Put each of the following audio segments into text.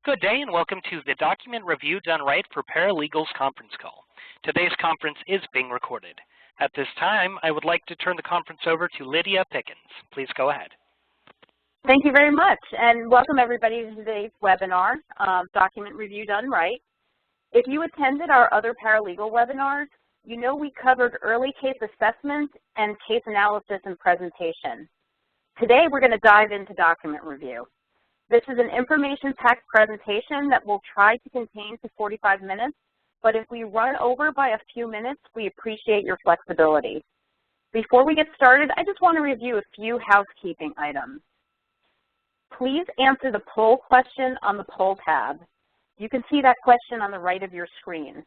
Good day and welcome to the Document Review Done Right for Paralegals conference call. Today's conference is being recorded. At this time, I would like to turn the conference over to Lydia Pickens. Please go ahead. Thank you very much, and welcome everybody to today's webinar, Document Review Done Right. If you attended our other paralegal webinars, you know we covered early case assessment and case analysis and presentation. Today we're going to dive into document review. This is an information-packed presentation that we'll try to contain to 45 minutes, but if we run over by a few minutes, we appreciate your flexibility. Before we get started, I just want to review a few housekeeping items. Please answer the poll question on the poll tab. You can see that question on the right of your screen.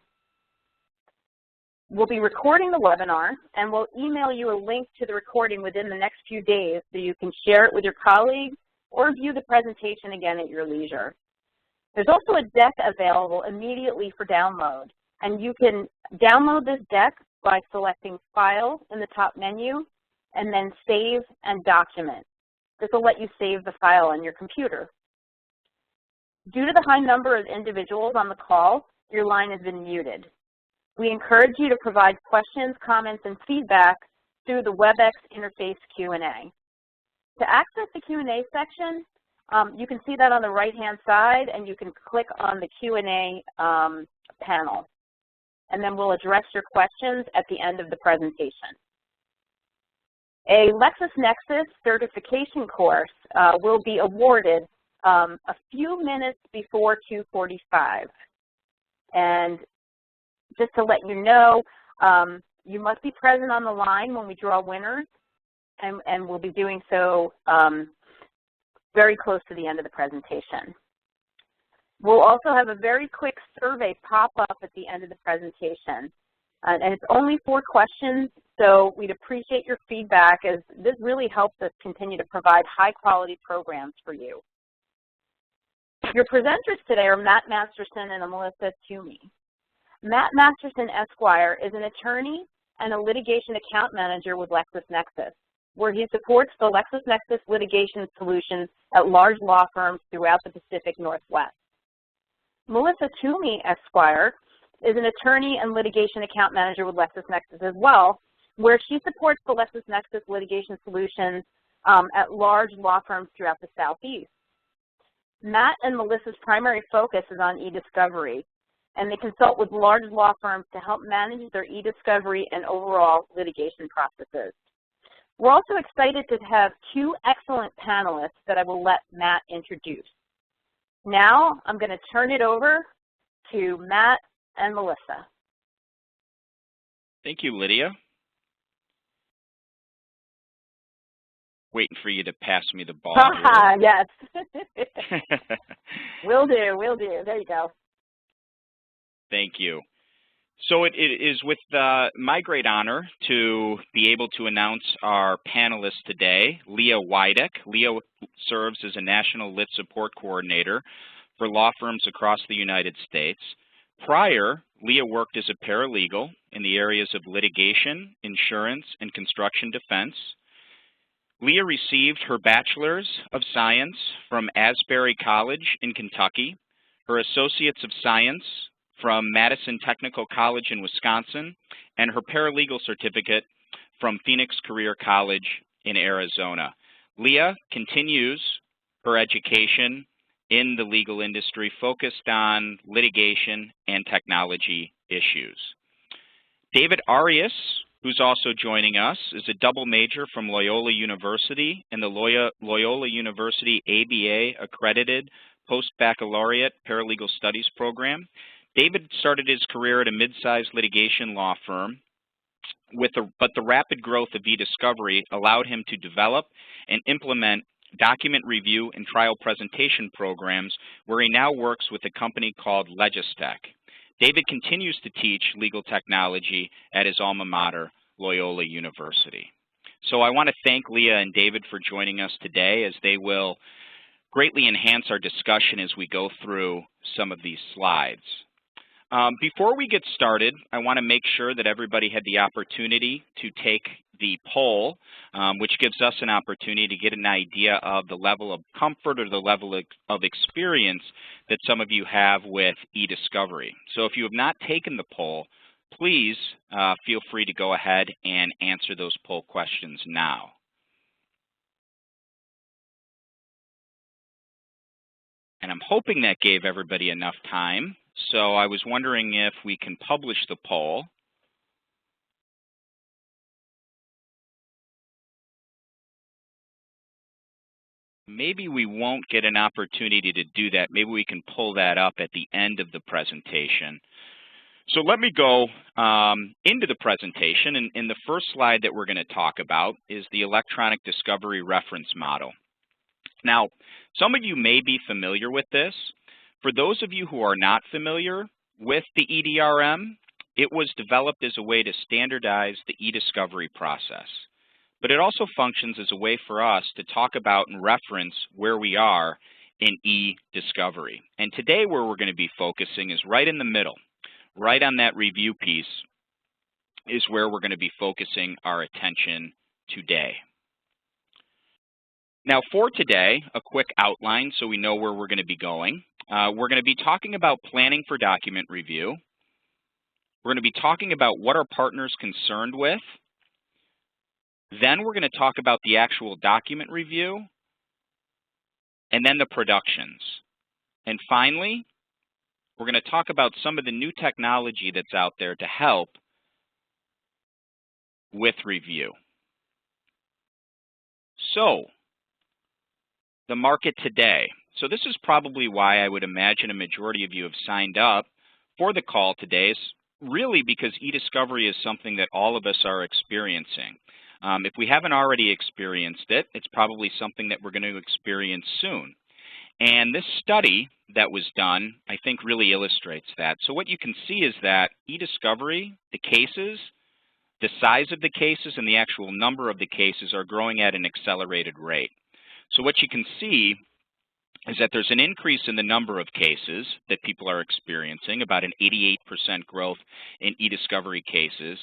We'll be recording the webinar, and we'll email you a link to the recording within the next few days so you can share it with your colleagues or view the presentation again at your leisure. There's also a deck available immediately for download, and you can download this deck by selecting File in the top menu and then Save and Document. This will let you save the file on your computer. Due to the high number of individuals on the call, your line has been muted. We encourage you to provide questions, comments, and feedback through the WebEx interface Q&A. To access the Q&A section, you can see that on the right-hand side, and you can click on the Q&A panel. And then we'll address your questions at the end of the presentation. A LexisNexis certification course will be awarded a few minutes before 2:45. And just to let you know, you must be present on the line when we draw winners, and we'll be doing so very close to the end of the presentation. We'll also have a very quick survey pop up at the end of the presentation. And it's only 4 questions, so we'd appreciate your feedback as this really helps us continue to provide high-quality programs for you. Your presenters today are Matt Masterson and Melissa Toomey. Matt Masterson, Esquire, is an attorney and a litigation account manager with LexisNexis, where he supports the LexisNexis litigation solutions at large law firms throughout the Pacific Northwest. Melissa Toomey, Esquire, is an attorney and litigation account manager with LexisNexis as well, where she supports the LexisNexis litigation solutions at large law firms throughout the Southeast. Matt and Melissa's primary focus is on eDiscovery, and they consult with large law firms to help manage their eDiscovery and overall litigation processes. We're also excited to have 2 excellent panelists that I will let Matt introduce. Now I'm going to turn it over to Matt and Melissa. Thank you, Lydia. Waiting for you to pass me the ball. Yes. Will do, will do. There you go. Thank you. So it is with my great honor to be able to announce our panelists today, Leah Wydick. Leah serves as a National Lit Support Coordinator for law firms across the United States. Prior, Leah worked as a paralegal in the areas of litigation, insurance, and construction defense. Leah received her Bachelor's of Science from Asbury College in Kentucky, her Associates of Science from Madison Technical College in Wisconsin, and her paralegal certificate from Phoenix Career College in Arizona. Leah continues her education in the legal industry focused on litigation and technology issues. David Arias, who's also joining us, is a double major from Loyola University and the Loyola University ABA accredited post-baccalaureate paralegal studies program. David started his career at a mid-sized litigation law firm, but the rapid growth of eDiscovery allowed him to develop and implement document review and trial presentation programs, where he now works with a company called Legistech. David continues to teach legal technology at his alma mater, Loyola University. So I want to thank Leah and David for joining us today, as they will greatly enhance our discussion as we go through some of these slides. Before we get started, I want to make sure that everybody had the opportunity to take the poll, which gives us an opportunity to get an idea of the level of comfort or the level of experience that some of you have with eDiscovery. So if you have not taken the poll, please feel free to go ahead and answer those poll questions now. And I'm hoping that gave everybody enough time. So I was wondering if we can publish the poll. Maybe we won't get an opportunity to do that. Maybe we can pull that up at the end of the presentation. So let me go into the presentation. And the first slide that we're going to talk about is the electronic discovery reference model. Now, some of you may be familiar with this. For those of you who are not familiar with the EDRM, it was developed as a way to standardize the eDiscovery process. But it also functions as a way for us to talk about and reference where we are in eDiscovery. And today where we're going to be focusing is right in the middle, right on that review piece is where we're going to be focusing our attention today. Now for today, a quick outline so we know where we're going to be going. We're going to be talking about planning for document review. We're going to be talking about what are partners concerned with. Then we're going to talk about the actual document review, and then the productions. And finally, we're going to talk about some of the new technology that's out there to help with review. So, the market today. So this is probably why I would imagine a majority of you have signed up for the call today, is really because eDiscovery is something that all of us are experiencing. If we haven't already experienced it, it's probably something that we're going to experience soon. And this study that was done, I think, really illustrates that. So what you can see is that eDiscovery, the cases, the size of the cases, and the actual number of the cases are growing at an accelerated rate. So what you can see is that there's an increase in the number of cases that people are experiencing, about an 88% growth in eDiscovery cases.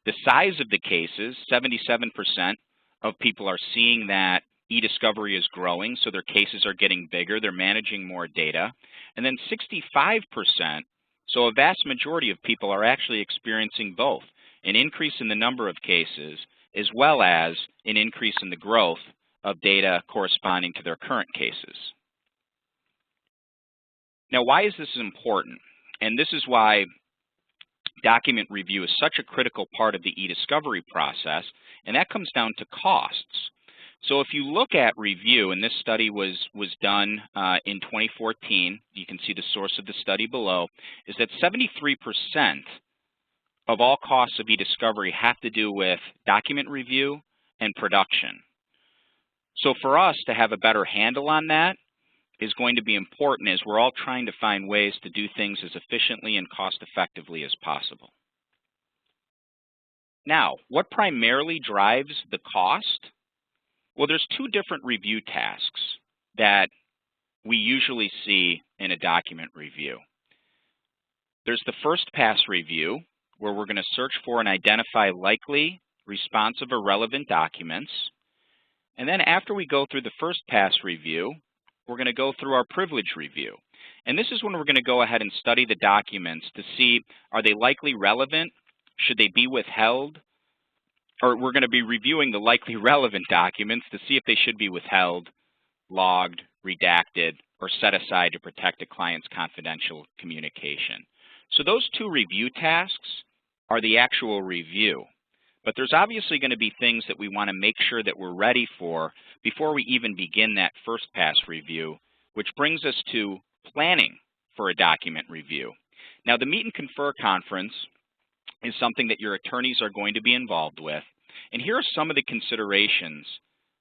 The size of the cases, 77% of people are seeing that eDiscovery is growing, so their cases are getting bigger, they're managing more data. And then 65%, so a vast majority of people are actually experiencing both, an increase in the number of cases as well as an increase in the growth of data corresponding to their current cases. Now, why is this important? And this is why document review is such a critical part of the eDiscovery process, and that comes down to costs. So if you look at review, and this study was done in 2014, you can see the source of the study below, is that 73% of all costs of eDiscovery have to do with document review and production. So for us to have a better handle on that is going to be important as we're all trying to find ways to do things as efficiently and cost effectively as possible. Now, what primarily drives the cost? Well, there's two different review tasks that we usually see in a document review. There's the first pass review, where we're going to search for and identify likely, responsive, or relevant documents. And then after we go through the first pass review, we're going to go through our privilege review. And this is when we're going to go ahead and study the documents to see, are they likely relevant? Should they be withheld? Or we're going to be reviewing the likely relevant documents to see if they should be withheld, logged, redacted, or set aside to protect a client's confidential communication. So those two review tasks are the actual review. But there's obviously going to be things that we want to make sure that we're ready for before we even begin that first pass review, which brings us to planning for a document review. Now, the Meet and Confer conference is something that your attorneys are going to be involved with. And here are some of the considerations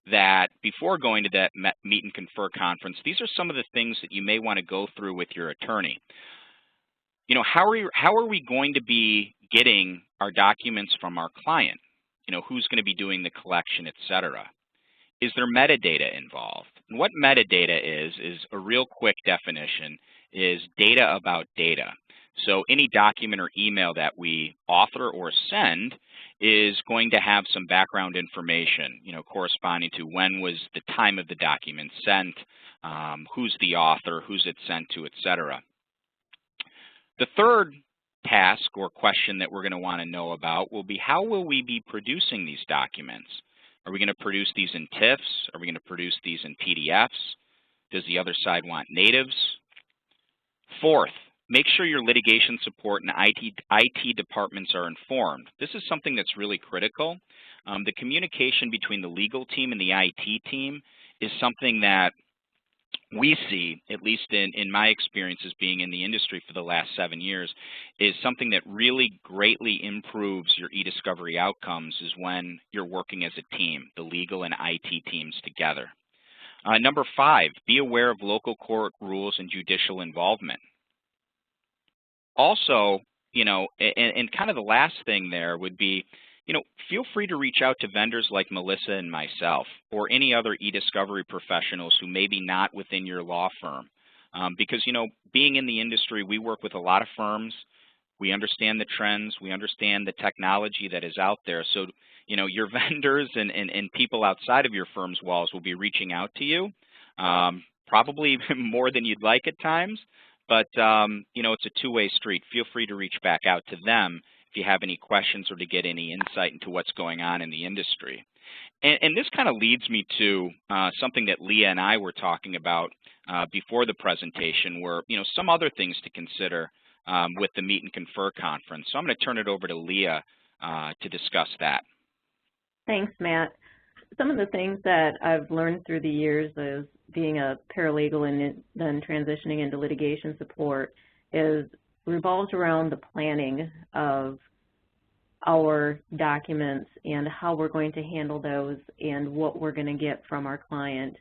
that before going to that Meet and Confer conference, these are some of the things that you may want to go through with your attorney. You know, how are we going to be getting our documents from our client? You know, who's going to be doing the collection, et cetera? Is there metadata involved? And what metadata is a real quick definition, is data about data. So any document or email that we author or send is going to have some background information, corresponding to when was the time of the document sent, who's the author, who's it sent to, etc. The third task or question that we're going to want to know about will be, how will we be producing these documents? Are we going to produce these in TIFFs? Are we going to produce these in PDFs? Does the other side want natives? Fourth, make sure your litigation support and IT departments are informed. This is something that's really critical. The communication between the legal team and the IT team is something that we see, at least in my experiences being in the industry for the last 7 years, is something that really greatly improves your eDiscovery outcomes is when you're working as a team, the legal and IT teams together. Number 5, be aware of local court rules and judicial involvement. Also, and kind of the last thing there would be, feel free to reach out to vendors like Melissa and myself or any other eDiscovery professionals who may be not within your law firm. Because, being in the industry, we work with a lot of firms. We understand the trends. We understand the technology that is out there. So, your vendors and people outside of your firm's walls will be reaching out to you, probably more than you'd like at times. But, it's a two-way street. Feel free to reach back out to them if you have any questions or to get any insight into what's going on in the industry. And this kind of leads me to something that Leah and I were talking about before the presentation, where, some other things to consider with the Meet and Confer conference. So I'm going to turn it over to Leah to discuss that. Thanks, Matt. Some of the things that I've learned through the years as being a paralegal and then transitioning into litigation support revolves around the planning of our documents and how we're going to handle those and what we're going to get from our client.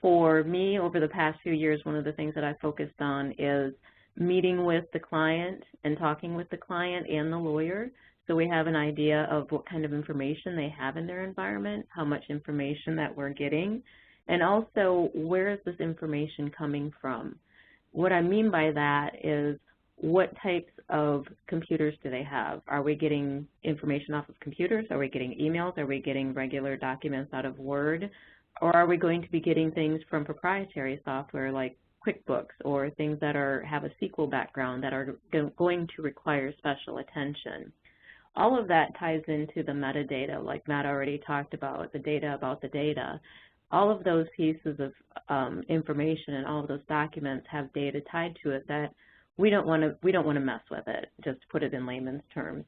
For me, over the past few years, one of the things that I focused on is meeting with the client and talking with the client and the lawyer, so we have an idea of what kind of information they have in their environment, how much information that we're getting, and also where is this information coming from. What I mean by that is, what types of computers do they have? Are we getting information off of computers? Are we getting emails? Are we getting regular documents out of Word? Or are we going to be getting things from proprietary software like QuickBooks or things that have a SQL background that are going to require special attention? All of that ties into the metadata, like Matt already talked about, the data about the data. All of those pieces of information and all of those documents have data tied to it that we don't want to mess with it, just to put it in layman's terms.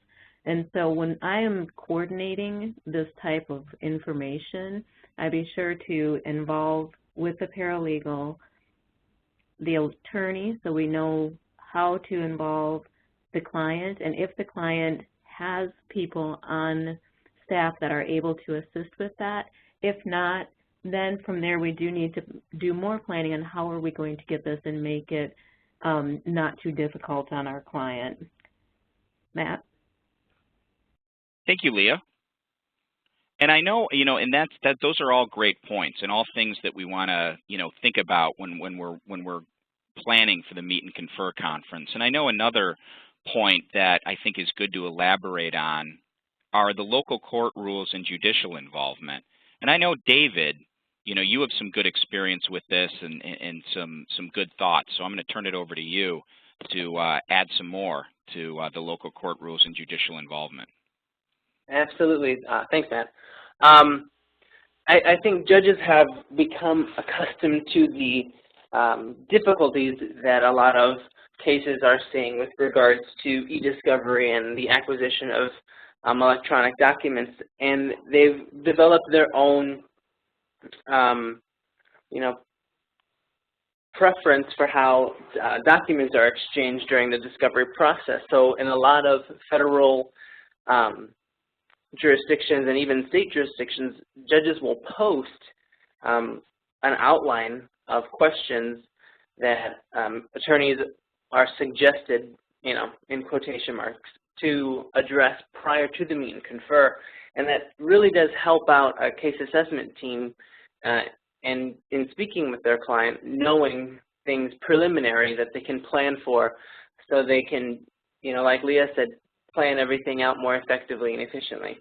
And so when I am coordinating this type of information, I be sure to involve with the paralegal, the attorney, so we know how to involve the client, and if the client has people on staff that are able to assist with that. If not, then from there we do need to do more planning on how are we going to get this and make it not too difficult on our client. Matt? Thank you, Leah. And I know, and those are all great points and all things that we want to, think about when we're planning for the Meet and Confer conference. And I know another point that I think is good to elaborate on are the local court rules and judicial involvement. And I know, David, you have some good experience with this and some good thoughts. So I'm going to turn it over to you to add some more to the local court rules and judicial involvement. Absolutely. Thanks, Matt. I think judges have become accustomed to the difficulties that a lot of cases are seeing with regards to eDiscovery and the acquisition of electronic documents, and they've developed their own, preference for how documents are exchanged during the discovery process. So in a lot of federal jurisdictions and even state jurisdictions, judges will post an outline of questions that attorneys are suggested, in quotation marks, to address prior to the Meet and Confer. And that really does help out a case assessment team and in speaking with their client, knowing things preliminary that they can plan for so they can, like Leah said, plan everything out more effectively and efficiently.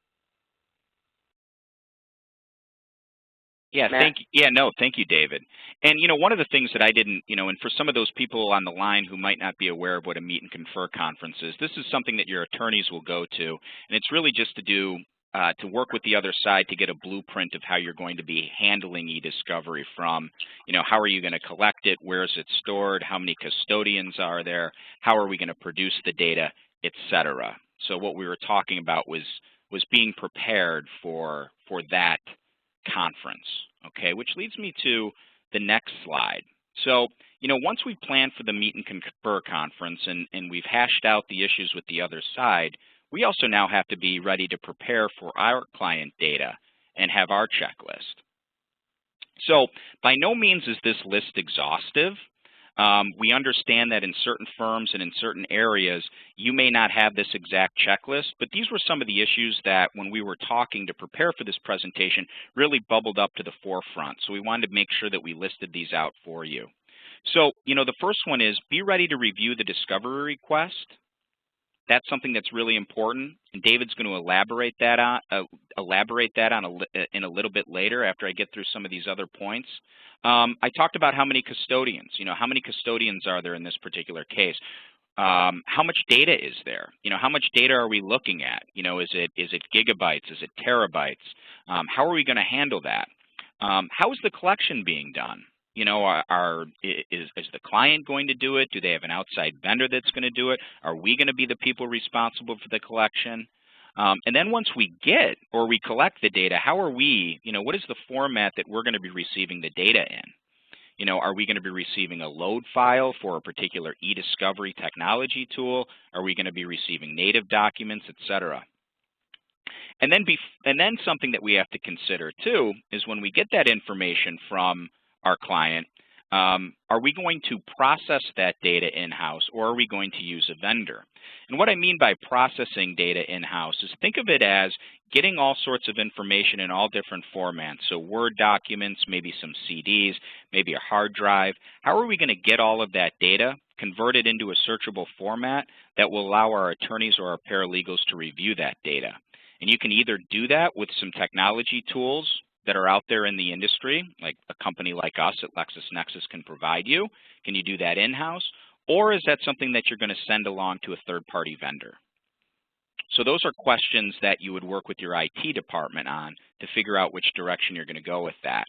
Yeah, thank you, David. And one of the things that I didn't, and for some of those people on the line who might not be aware of what a meet and confer conference is, this is something that your attorneys will go to, and it's really just to work with the other side to get a blueprint of how you're going to be handling eDiscovery from, how are you going to collect it, where is it stored, how many custodians are there, how are we going to produce the data, etc. So what we were talking about was being prepared for that conference, okay, which leads me to the next slide. So, once we plan for the meet and confer conference and we've hashed out the issues with the other side, we also now have to be ready to prepare for our client data and have our checklist. So, by no means is this list exhaustive. We understand that in certain firms and in certain areas, you may not have this exact checklist, but these were some of the issues that when we were talking to prepare for this presentation really bubbled up to the forefront. So we wanted to make sure that we listed these out for you. So, the first one is be ready to review the discovery request. That's something that's really important, and David's going to elaborate that on in a little bit later after I get through some of these other points. I talked about how many custodians. How many custodians are there in this particular case? How much data is there? How much data are we looking at? Is it gigabytes? Is it terabytes? How are we going to handle that? How is the collection being done? Is the client going to do it? Do they have an outside vendor that's going to do it? Are we going to be the people responsible for the collection? And then once we get or we collect the data, how are we, what is the format that we're going to be receiving the data in? Are we going to be receiving a load file for a particular eDiscovery technology tool? Are we going to be receiving native documents, etc.? And then something that we have to consider too is when we get that information from our client, are we going to process that data in-house or are we going to use a vendor? And what I mean by processing data in-house is think of it as getting all sorts of information in all different formats. So Word documents, maybe some CDs, maybe a hard drive. How are we going to get all of that data, convert it into a searchable format that will allow our attorneys or our paralegals to review that data? And you can either do that with some technology tools that are out there in the industry, like a company like us at LexisNexis can provide you. Can you do that in-house? Or is that something that you're going to send along to a third-party vendor? So those are questions that you would work with your IT department on to figure out which direction you're going to go with that.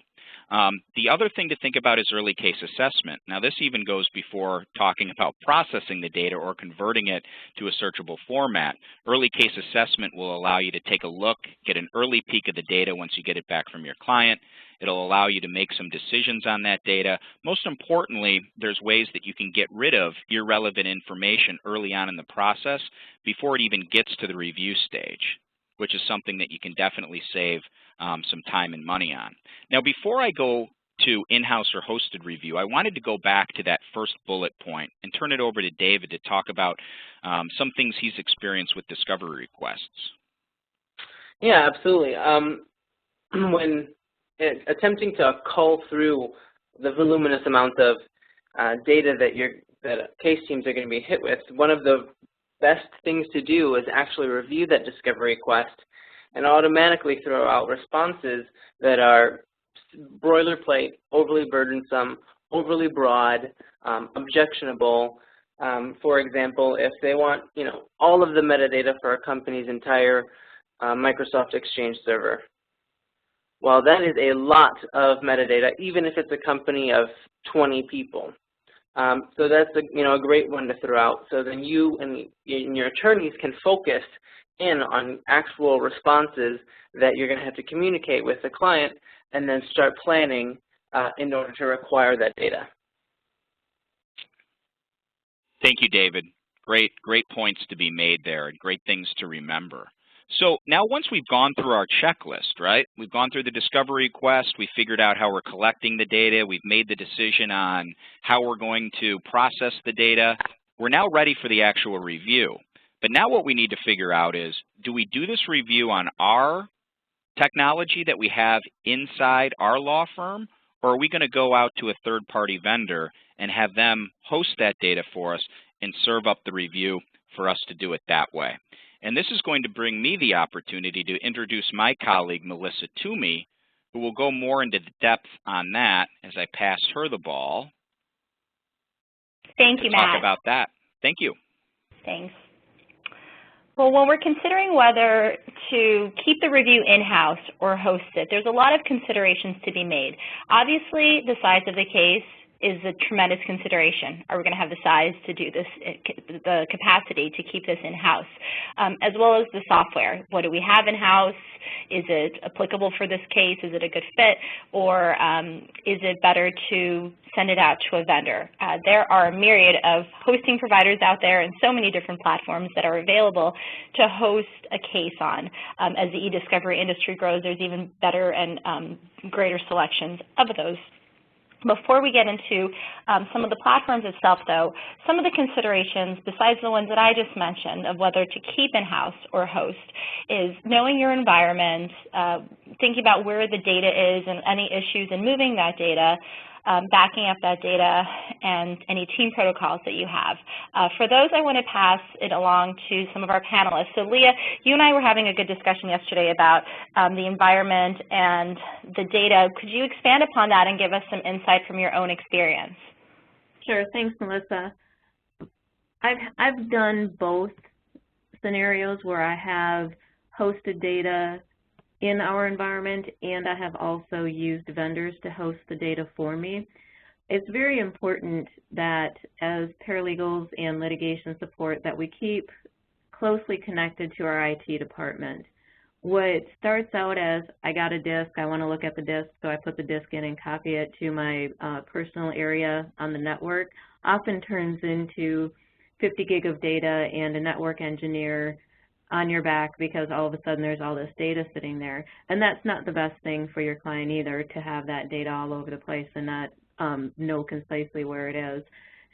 The other thing to think about is early case assessment. Now this even goes before talking about processing the data or converting it to a searchable format. Early case assessment will allow you to take a look, get an early peek of the data once you get it back from your client. It'll allow you to make some decisions on that data. Most importantly, there's ways that you can get rid of irrelevant information early on in the process before it even gets to the review stage, which is something that you can definitely save some time and money on. Now, before I go to in-house or hosted review, I wanted to go back to that first bullet point and turn it over to David to talk about some things he's experienced with discovery requests. Yeah, absolutely. When attempting to cull through the voluminous amount of data that case teams are going to be hit with, one of the best things to do is actually review that discovery request and automatically throw out responses that are boilerplate, overly burdensome, overly broad, objectionable. For example, if they want, all of the metadata for a company's entire Microsoft Exchange server. Well, that is a lot of metadata, even if it's a company of 20 people. So that's a great one to throw out. So then you and your attorneys can focus in on actual responses that you're going to have to communicate with the client, and then start planning in order to require that data. Thank you, David. Great points to be made there, and great things to remember. So now once we've gone through our checklist, right? We've gone through the discovery request, we figured out how we're collecting the data, we've made the decision on how we're going to process the data. We're now ready for the actual review. But now what we need to figure out is, do we do this review on our technology that we have inside our law firm, or are we going to go out to a third-party vendor and have them host that data for us and serve up the review for us to do it that way. And this is going to bring me the opportunity to introduce my colleague, Melissa Toomey, who will go more into depth on that as I pass her the ball. Thank you, Matt. Talk about that. Thank you. Thanks. Well, when we're considering whether to keep the review in-house or host it, there's a lot of considerations to be made. Obviously, the size of the case is a tremendous consideration. Are we going to have the size to do this, the capacity to keep this in-house, as well as the software? What do we have in-house? Is it applicable for this case? Is it a good fit? Or is it better to send it out to a vendor? There are a myriad of hosting providers out there and so many different platforms that are available to host a case on. As the eDiscovery industry grows, there's even better and greater selections of those. Before we get into some of the platforms itself, though, some of the considerations, besides the ones that I just mentioned, of whether to keep in-house or host, is knowing your environment, thinking about where the data is and any issues in moving that data, backing up that data, and any team protocols that you have. For those, I want to pass it along to some of our panelists. So Leah, you and I were having a good discussion yesterday about the environment and the data. Could you expand upon that and give us some insight from your own experience? Sure, thanks, Melissa. I've done both scenarios where I have hosted data in our environment, and I have also used vendors to host the data for me. It's very important that as paralegals and litigation support that we keep closely connected to our IT department. What starts out as, I got a disk, I want to look at the disk, so I put the disk in and copy it to my personal area on the network, often turns into 50 gig of data and a network engineer on your back because all of a sudden there's all this data sitting there. And that's not the best thing for your client either, to have that data all over the place and not know concisely where it is.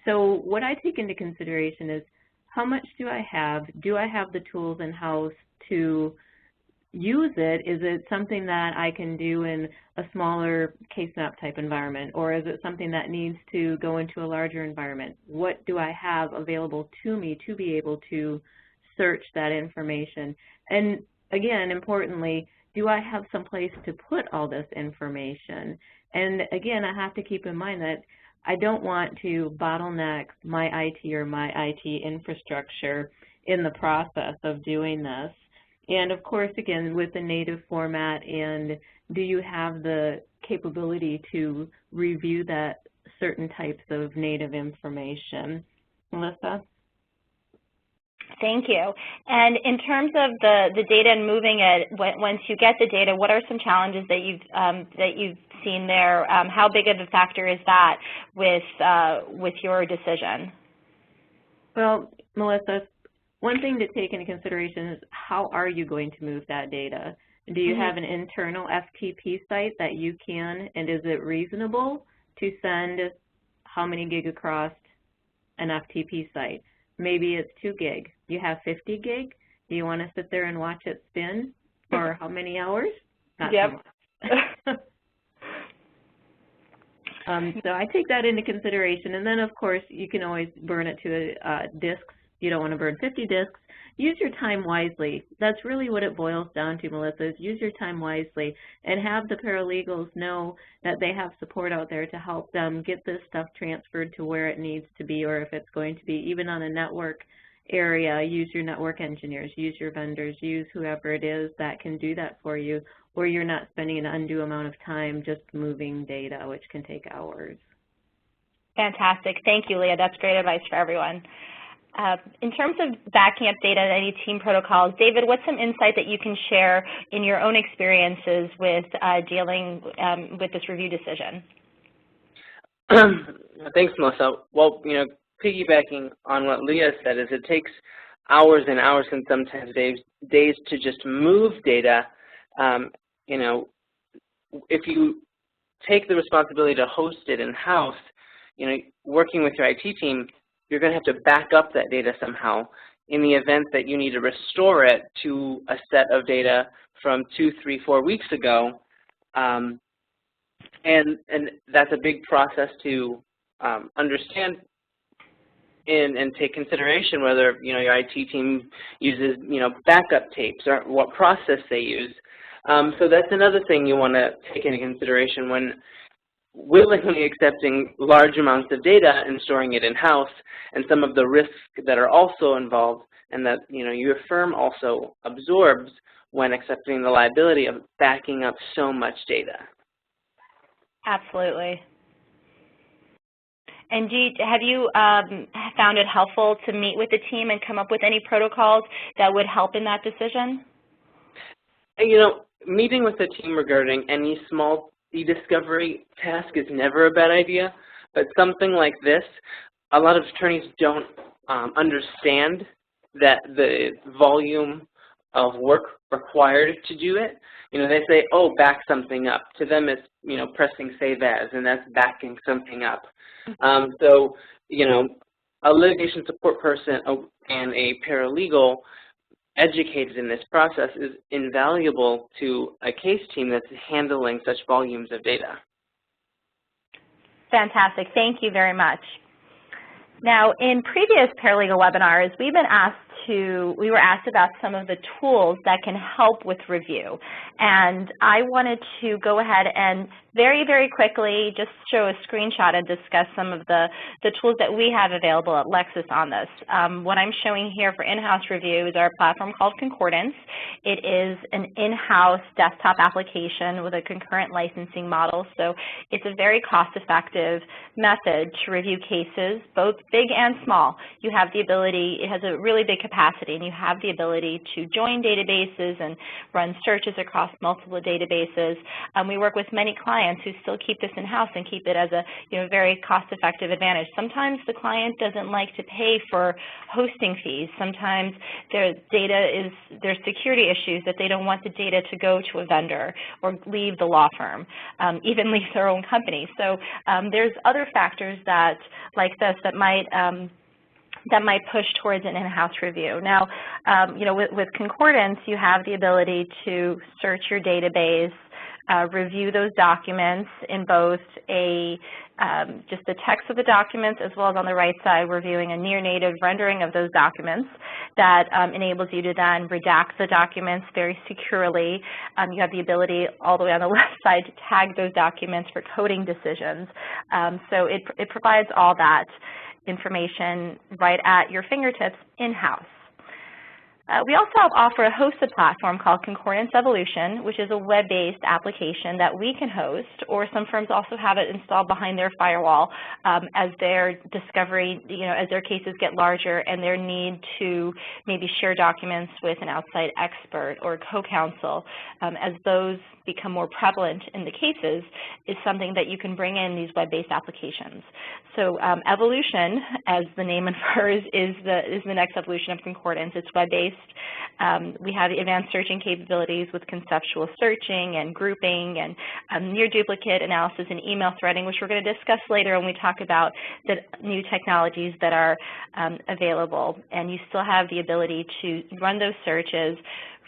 So what I take into consideration is, how much do I have? Do I have the tools in-house to use it? Is it something that I can do in a smaller case-map type environment, or is it something that needs to go into a larger environment? What do I have available to me to be able to search that information? And again, importantly, do I have some place to put all this information? And again, I have to keep in mind that I don't want to bottleneck my IT or my IT infrastructure in the process of doing this. And of course, again, with the native format, and do you have the capability to review that certain types of native information? Melissa? Thank you. And in terms of the data and moving it, once you get the data, what are some challenges that you've seen there? How big of a factor is that with your decision? Well, Melissa, one thing to take into consideration is, how are you going to move that data? Do you have an internal FTP site that you can, and is it reasonable to send how many gig across an FTP site? Maybe it's 2 gig. You have 50 gig. Do you want to sit there and watch it spin for how many hours? Not yep. so much. So I take that into consideration. And then, of course, you can always burn it to disks. You don't want to burn 50 disks. Use your time wisely. That's really what it boils down to, Melissa, is use your time wisely and have the paralegals know that they have support out there to help them get this stuff transferred to where it needs to be, or if it's going to be even on a network area, use your network engineers, use your vendors, use whoever it is that can do that for you, where you're not spending an undue amount of time just moving data, which can take hours. Fantastic. Thank you, Leah. That's great advice for everyone. In terms of backing up data and any team protocols, David, what's some insight that you can share in your own experiences with dealing with this review decision? Thanks, Melissa. Well, piggybacking on what Leah said, is it takes hours and hours and sometimes days to just move data. If you take the responsibility to host it in-house, working with your IT team, you're going to have to back up that data somehow in the event that you need to restore it to a set of data from 2, 3, 4 weeks ago. And that's a big process to understand. in and take consideration whether, you know, your IT team uses, you know, backup tapes or what process they use. So that's another thing you want to take into consideration when willingly accepting large amounts of data and storing it in-house, and some of the risks that are also involved and that, you know, your firm also absorbs when accepting the liability of backing up so much data. Absolutely. And have you found it helpful to meet with the team and come up with any protocols that would help in that decision? You know, meeting with the team regarding any small eDiscovery task is never a bad idea, but something like this, a lot of attorneys don't understand that the volume of work required to do it. You know, they say, oh, back something up. To them, it's, you know, pressing save as, and that's backing something up. So, you know, a litigation support person and a paralegal educated in this process is invaluable to a case team that's handling such volumes of data. Fantastic. Thank you very much. Now, in previous paralegal webinars, we were asked about some of the tools that can help with review. And I wanted to go ahead and very, very quickly just show a screenshot and discuss some of the tools that we have available at Lexis on this. What I'm showing here for in-house review is our platform called Concordance. It is an in-house desktop application with a concurrent licensing model. So it's a very cost-effective method to review cases, both big and small. You have the ability, it has a really big capacity, and you have the ability to join databases and run searches across multiple databases. We work with many clients who still keep this in-house and keep it as a, you know, very cost-effective advantage. Sometimes the client doesn't like to pay for hosting fees. Sometimes there's security issues that they don't want the data to go to a vendor or leave the law firm, even leave their own company. So there's other factors that, like this, that might push towards an in-house review. Now, you know, with Concordance, you have the ability to search your database, review those documents in both just the text of the documents, as well as on the right side reviewing a near-native rendering of those documents that enables you to then redact the documents very securely. You have the ability all the way on the left side to tag those documents for coding decisions. So it provides all that information right at your fingertips in-house. We also offer a hosted platform called Concordance Evolution, which is a web-based application that we can host, or some firms also have it installed behind their firewall as their discovery, you know, as their cases get larger and their need to maybe share documents with an outside expert or co-counsel. As those become more prevalent in the cases, is something that you can bring in these web-based applications. So Evolution, as the name infers, is the next evolution of Concordance. It's web-based. We have advanced searching capabilities with conceptual searching and grouping and near duplicate analysis and email threading, which we're going to discuss later when we talk about the new technologies that are available. And you still have the ability to run those searches,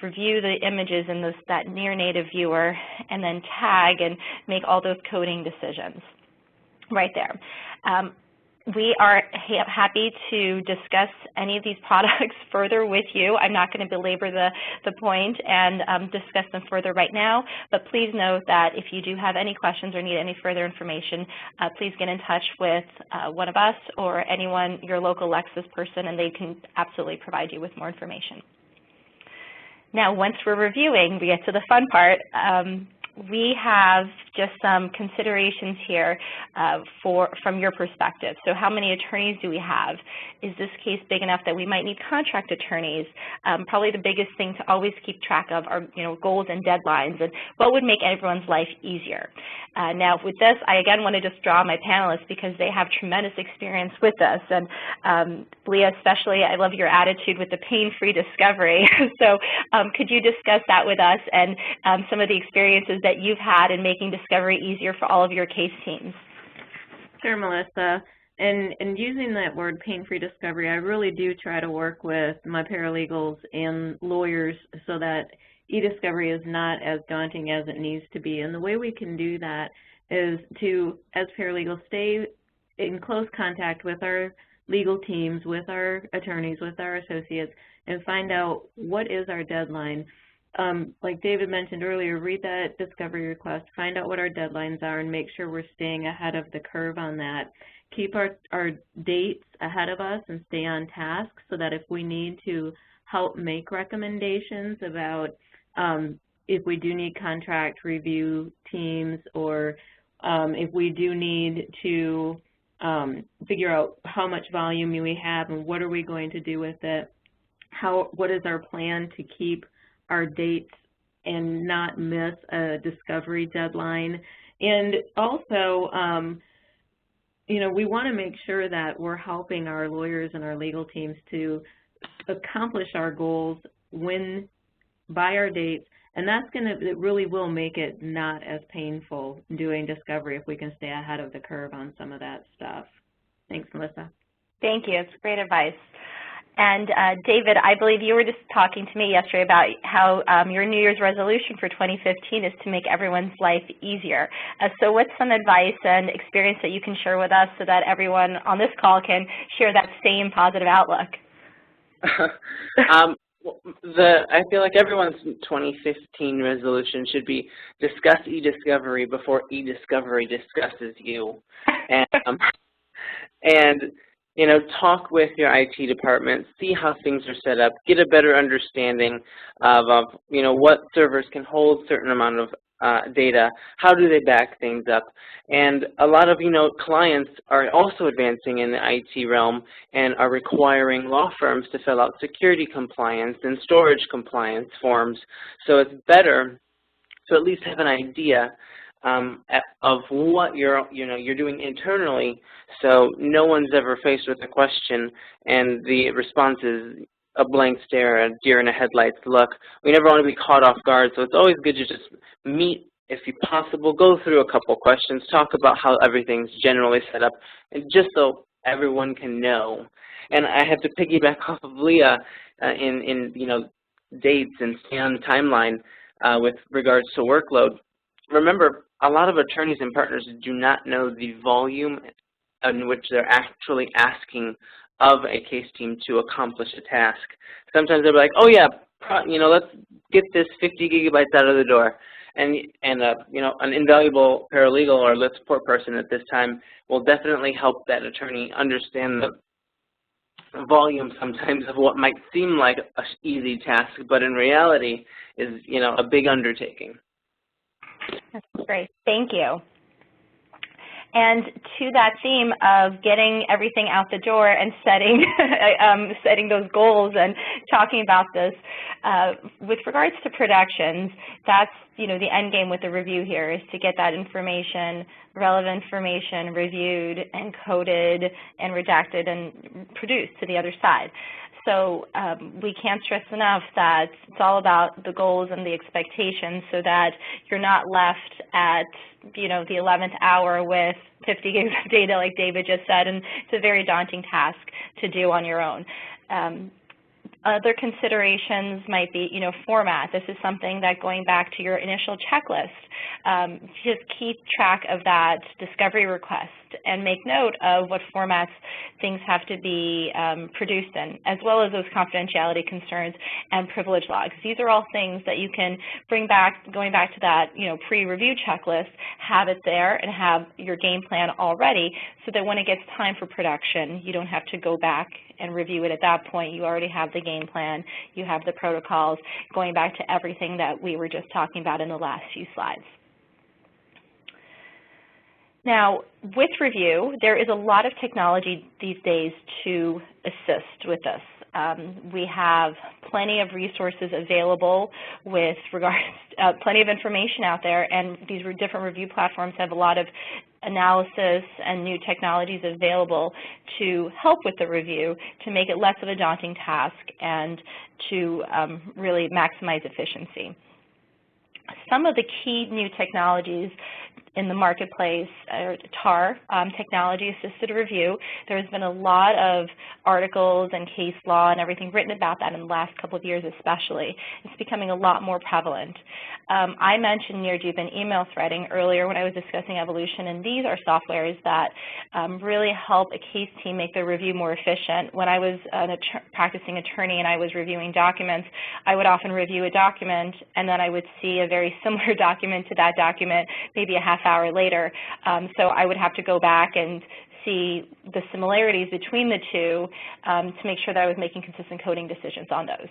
review the images in that near-native viewer, and then tag and make all those coding decisions right there. We are happy to discuss any of these products further with you. I'm not going to belabor the point and discuss them further right now, but please note that if you do have any questions or need any further information, please get in touch with one of us or anyone, your local Lexis person, and they can absolutely provide you with more information. Now, once we're reviewing, we get to the fun part. We have just some considerations here from your perspective. So how many attorneys do we have? Is this case big enough that we might need contract attorneys? Probably the biggest thing to always keep track of are, you know, goals and deadlines and what would make everyone's life easier. Now with this, I again want to just draw my panelists because they have tremendous experience with this. And Leah especially, I love your attitude with the pain-free discovery. So could you discuss that with us and some of the experiences that you've had in making discovery easier for all of your case teams? Sure, Melissa. And using that word pain-free discovery, I really do try to work with my paralegals and lawyers so that eDiscovery is not as daunting as it needs to be. And the way we can do that is to, as paralegals, stay in close contact with our legal teams, with our attorneys, with our associates, and find out what is our deadline. Like David mentioned earlier, read that discovery request, find out what our deadlines are, and make sure we're staying ahead of the curve on that. Keep our dates ahead of us and stay on task so that if we need to help make recommendations about if we do need contract review teams, or if we do need to figure out how much volume we have and what are we going to do with it, what is our plan to keep our dates and not miss a discovery deadline. And also, you know, we want to make sure that we're helping our lawyers and our legal teams to accomplish our goals by our dates, and it really will make it not as painful doing discovery if we can stay ahead of the curve on some of that stuff. Thanks, Melissa. Thank you. It's great advice. And David, I believe you were just talking to me yesterday about how your New Year's resolution for 2015 is to make everyone's life easier. So what's some advice and experience that you can share with us so that everyone on this call can share that same positive outlook? I feel like everyone's 2015 resolution should be discuss eDiscovery before eDiscovery discusses you. And you know, talk with your IT department, see how things are set up, get a better understanding of you know, what servers can hold a certain amount of data, how do they back things up. And a lot of, you know, clients are also advancing in the IT realm and are requiring law firms to fill out security compliance and storage compliance forms. So it's better to at least have an idea of what you're doing internally, so no one's ever faced with a question and the response is a blank stare, a deer in the headlights look. We never want to be caught off guard, so it's always good to just meet, if possible, go through a couple questions, talk about how everything's generally set up, and just so everyone can know. And I have to piggyback off of Leah in you know, dates and stay on timeline with regards to workload. Remember, a lot of attorneys and partners do not know the volume in which they're actually asking of a case team to accomplish a task. Sometimes they'll be like, oh yeah, you know, let's get this 50 gigabytes out of the door. And you know, an invaluable paralegal or lit support person at this time will definitely help that attorney understand the volume sometimes of what might seem like an easy task, but in reality is, you know, a big undertaking. That's great. Thank you. And to that theme of getting everything out the door and setting setting those goals and talking about this, with regards to productions, that's, you know, the end game with the review here is to get that information, relevant information, reviewed and coded and redacted and produced to the other side. So we can't stress enough that it's all about the goals and the expectations so that you're not left at, you know, the 11th hour with 50 gigs of data like David just said, and it's a very daunting task to do on your own. Other considerations might be, you know, format. This is something that, going back to your initial checklist, just keep track of that discovery request and make note of what formats things have to be produced in, as well as those confidentiality concerns and privilege logs. These are all things that you can bring back, going back to that, you know, pre-review checklist, have it there and have your game plan already so that when it gets time for production, you don't have to go back and review it at that point. You already have the game plan, you have the protocols, going back to everything that we were just talking about in the last few slides. Now, with review, there is a lot of technology these days to assist with this. We have plenty of resources available with regards, plenty of information out there, and these different review platforms have a lot of analysis and new technologies available to help with the review, to make it less of a daunting task and to really maximize efficiency. Some of the key new technologies in the marketplace, TAR, technology-assisted review. There's been a lot of articles and case law and everything written about that in the last couple of years especially. It's becoming a lot more prevalent. I mentioned near-dupe and email threading earlier when I was discussing evolution, and these are softwares that really help a case team make their review more efficient. When I was a practicing attorney and I was reviewing documents, I would often review a document and then I would see a very similar document to that document maybe a half hour later. So I would have to go back and see the similarities between the two to make sure that I was making consistent coding decisions on those.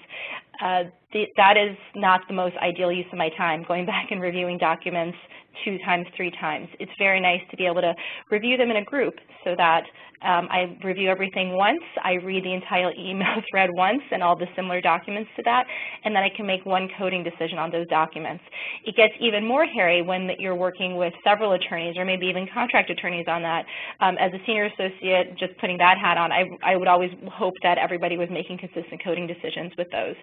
That is not the most ideal use of my time, going back and reviewing documents 2 times, 3 times. It's very nice to be able to review them in a group so that I review everything once, I read the entire email thread once and all the similar documents to that, and then I can make one coding decision on those documents. It gets even more hairy when you're working with several attorneys or maybe even contract attorneys on that. As a senior associate, just putting that hat on, I would always hope that everybody was making consistent coding decisions with those.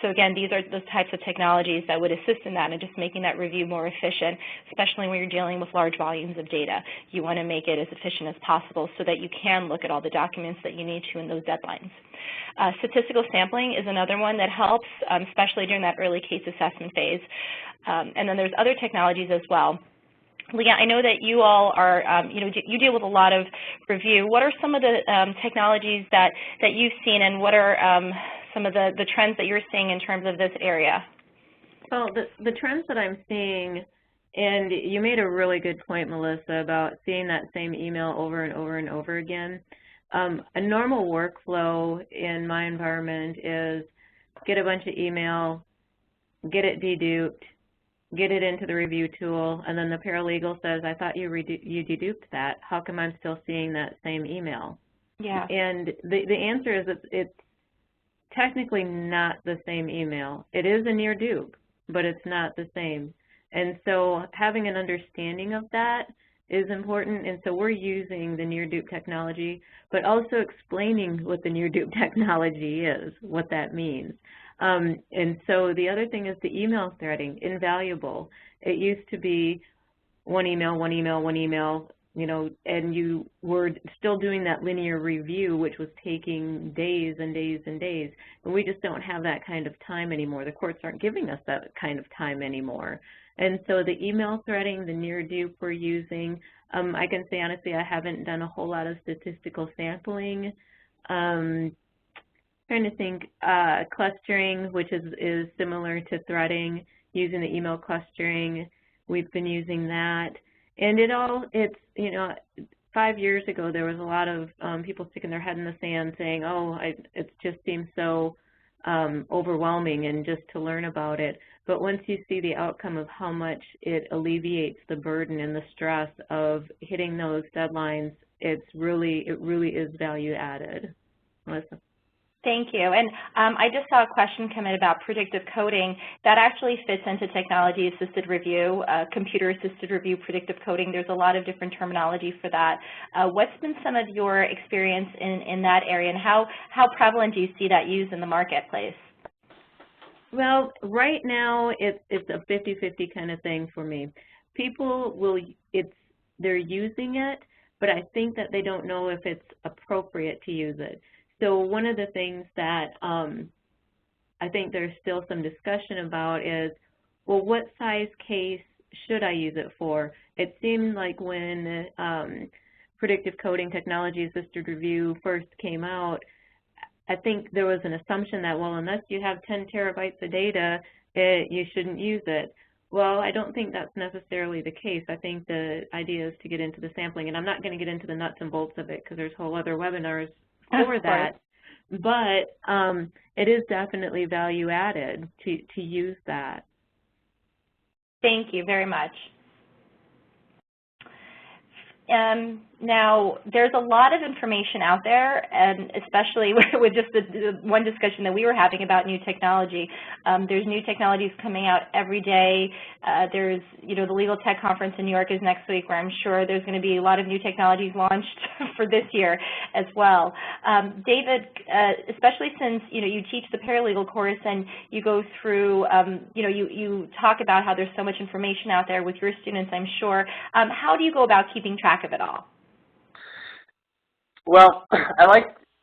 So again, these are the types of technologies that would assist in that and just making that review more efficient, especially when you're dealing with large volumes of data. You want to make it as efficient as possible so that you can look at all the documents that you need to in those deadlines. Statistical sampling is another one that helps, especially during that early case assessment phase. And then there's other technologies as well. Leah, I know that you all are, you deal with a lot of review. What are some of the technologies that you've seen, and what are some of the trends that you're seeing in terms of this area? Well, the trends that I'm seeing, and you made a really good point, Melissa, about seeing that same email over and over and over again. A normal workflow in my environment is get a bunch of email, get it deduped, get it into the review tool, and then the paralegal says, I thought you deduped that. How come I'm still seeing that same email? Yeah. And the answer is it's technically not the same email. It is a near dupe, but it's not the same. And so having an understanding of that is important, and so we're using the near dupe technology, but also explaining what the near dupe technology is, what that means. And so the other thing is the email threading, invaluable. It used to be one email, one email, one email, and you were still doing that linear review, which was taking days and days and days. And we just don't have that kind of time anymore. The courts aren't giving us that kind of time anymore. And so the email threading, the near dupe we're using, I can say honestly I haven't done a whole lot of statistical sampling. Trying to think, clustering, which is similar to threading, using the email clustering. We've been using that. And it's 5 years ago there was a lot of people sticking their head in the sand saying, oh, it just seems so overwhelming and just to learn about it. But once you see the outcome of how much it alleviates the burden and the stress of hitting those deadlines, it really is value added. Melissa? Thank you. And I just saw a question come in about predictive coding. That actually fits into technology-assisted review, computer-assisted review, predictive coding. There's a lot of different terminology for that. What's been some of your experience in that area, and how prevalent do you see that used in the marketplace? Well, right now it's a 50-50 kind of thing for me. People they're using it, but I think that they don't know if it's appropriate to use it. So one of the things that I think there's still some discussion about is, well, what size case should I use it for? It seemed like when predictive coding technology-assisted review first came out, I think there was an assumption that, well, unless you have 10 terabytes of data, you shouldn't use it. Well, I don't think that's necessarily the case. I think the idea is to get into the sampling, and I'm not going to get into the nuts and bolts of it because there's whole other webinars for that. But it is definitely value added to use that. Thank you very much. Now, there's a lot of information out there, and especially with just the one discussion that we were having about new technology. There's new technologies coming out every day. There's, the Legal Tech Conference in New York is next week, where I'm sure there's going to be a lot of new technologies launched for this year. as well. David, especially since you teach the paralegal course and you go through, you talk about how there's so much information out there with your students, I'm sure. How do you go about keeping track of it all? Well,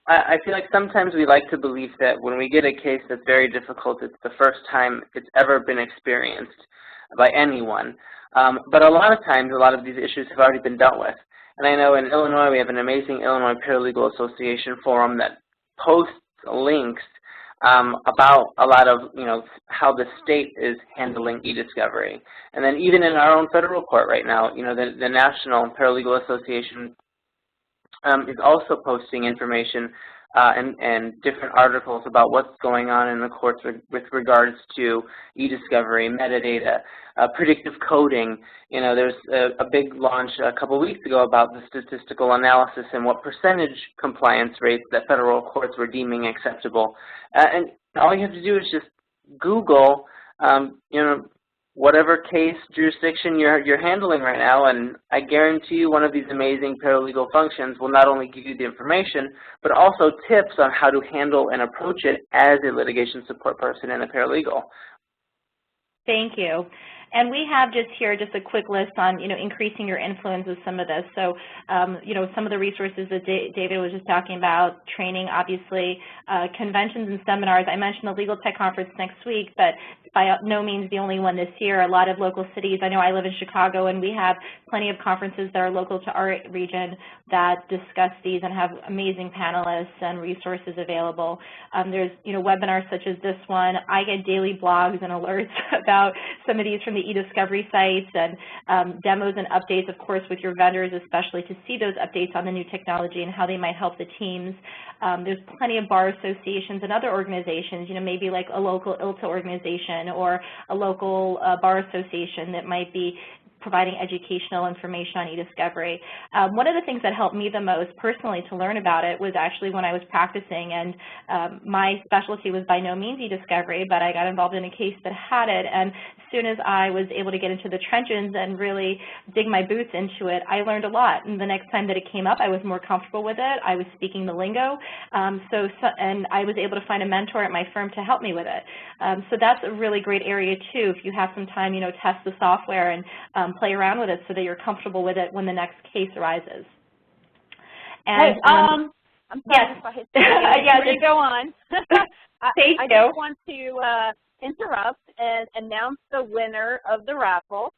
I feel like sometimes we like to believe that when we get a case that's very difficult, it's the first time it's ever been experienced by anyone. But a lot of times, a lot of these issues have already been dealt with. And I know in Illinois, we have an amazing Illinois Paralegal Association forum that posts links about a lot of, how the state is handling eDiscovery. And then even in our own federal court right now, the National Paralegal Association is also posting information and different articles about what's going on in the courts with regards to eDiscovery, metadata, predictive coding. There's a big launch a couple weeks ago about the statistical analysis and what percentage compliance rates that federal courts were deeming acceptable. And all you have to do is just Google, whatever case jurisdiction you're handling right now, and I guarantee you one of these amazing paralegal functions will not only give you the information, but also tips on how to handle and approach it as a litigation support person and a paralegal. Thank you. And we have just a quick list on, increasing your influence with some of this. So, some of the resources that David was just talking about, training, obviously, conventions and seminars. I mentioned the Legal Tech Conference next week, but by no means the only one this year. A lot of local cities, I know I live in Chicago, and we have plenty of conferences that are local to our region that discuss these and have amazing panelists and resources available. There's, webinars such as this one. I get daily blogs and alerts about some of these from the eDiscovery sites, and demos and updates, of course, with your vendors, especially to see those updates on the new technology and how they might help the teams. There's plenty of bar associations and other organizations, maybe like a local ILTA organization or a local bar association that might be providing educational information on eDiscovery. One of the things that helped me the most personally to learn about it was actually when I was practicing, and my specialty was by no means eDiscovery, but I got involved in a case that had it, and as soon as I was able to get into the trenches and really dig my boots into it, I learned a lot. And the next time that it came up, I was more comfortable with it. I was speaking the lingo, and I was able to find a mentor at my firm to help me with it. So that's a really great area too. If you have some time, test the software and play around with it so that you're comfortable with it when the next case arises. And I'm sorry, yes. Yes, you go on. Thank I you. just want to interrupt and announce the winner of the raffle.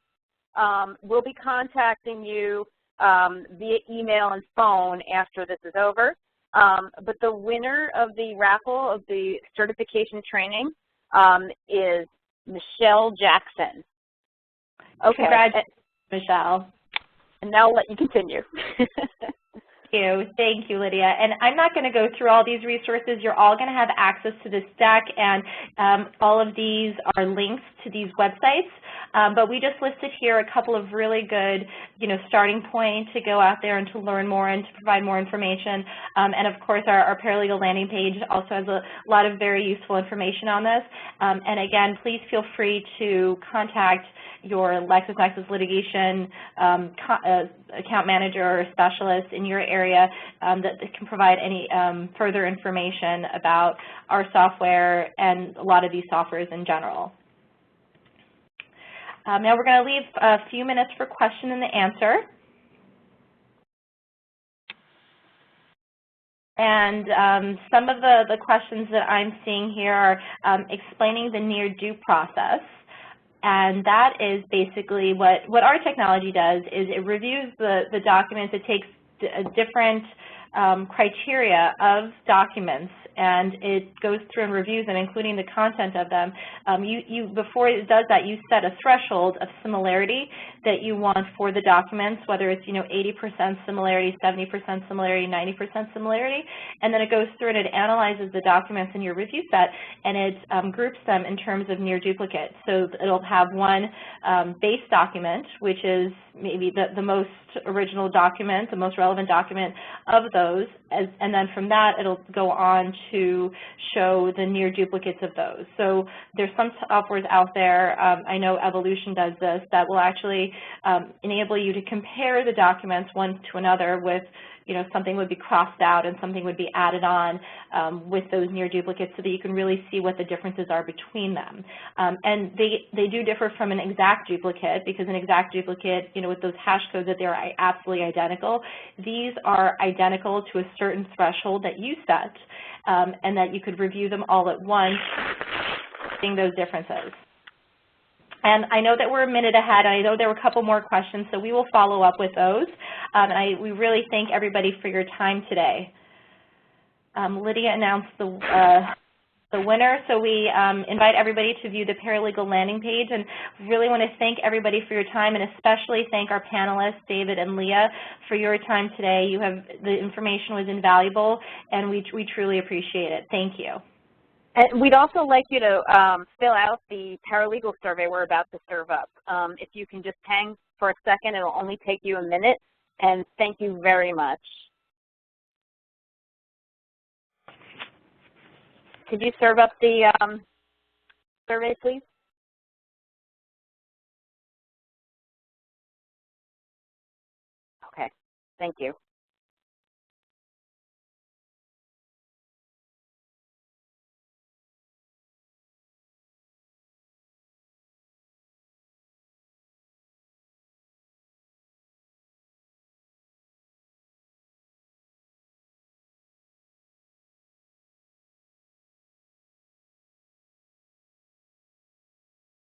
We'll be contacting you via email and phone after this is over. But the winner of the raffle of the certification training is Michelle Jackson. Okay. Congratulations, Michelle. And now I'll let you continue. Thank you, Lydia. And I'm not going to go through all these resources. You're all going to have access to this deck, and all of these are links to these websites. But we just listed here a couple of really good, starting points to go out there and to learn more and to provide more information. And of course, our paralegal landing page also has a lot of very useful information on this. And again, please feel free to contact your LexisNexis litigation account manager or specialist in your area that can provide any further information about our software and a lot of these softwares in general. Now we're going to leave a few minutes for question and answer. And some of the questions that I'm seeing here are explaining the near due process. And that is basically what our technology does is it reviews the documents. It takes different criteria of documents, and it goes through and reviews them, including the content of them. Before it does that, you set a threshold of similarity that you want for the documents, whether it's 80% similarity, 70% similarity, 90% similarity, and then it goes through and it analyzes the documents in your review set, and it groups them in terms of near duplicate. So it'll have one base document, which is maybe the most original document, the most relevant document of those, and then from that it'll go on to show the near duplicates of those. So there's some softwares out there, I know Evolution does this, that will actually enable you to compare the documents one to another with something would be crossed out and something would be added on with those near duplicates so that you can really see what the differences are between them. And they do differ from an exact duplicate, because an exact duplicate, with those hash codes, that they're absolutely identical. These are identical to a certain threshold that you set, and that you could review them all at once, seeing those differences. And I know that we're a minute ahead, and I know there were a couple more questions, so we will follow up with those. And we really thank everybody for your time today. Lydia announced the winner, so we invite everybody to view the Paralegal landing page, and really want to thank everybody for your time, and especially thank our panelists, David and Leah, for your time today. The information was invaluable, and we truly appreciate it. Thank you. And we'd also like you to fill out the paralegal survey we're about to serve up. If you can just hang for a second, it'll only take you a minute, and thank you very much. Could you serve up the survey, please? Okay, thank you.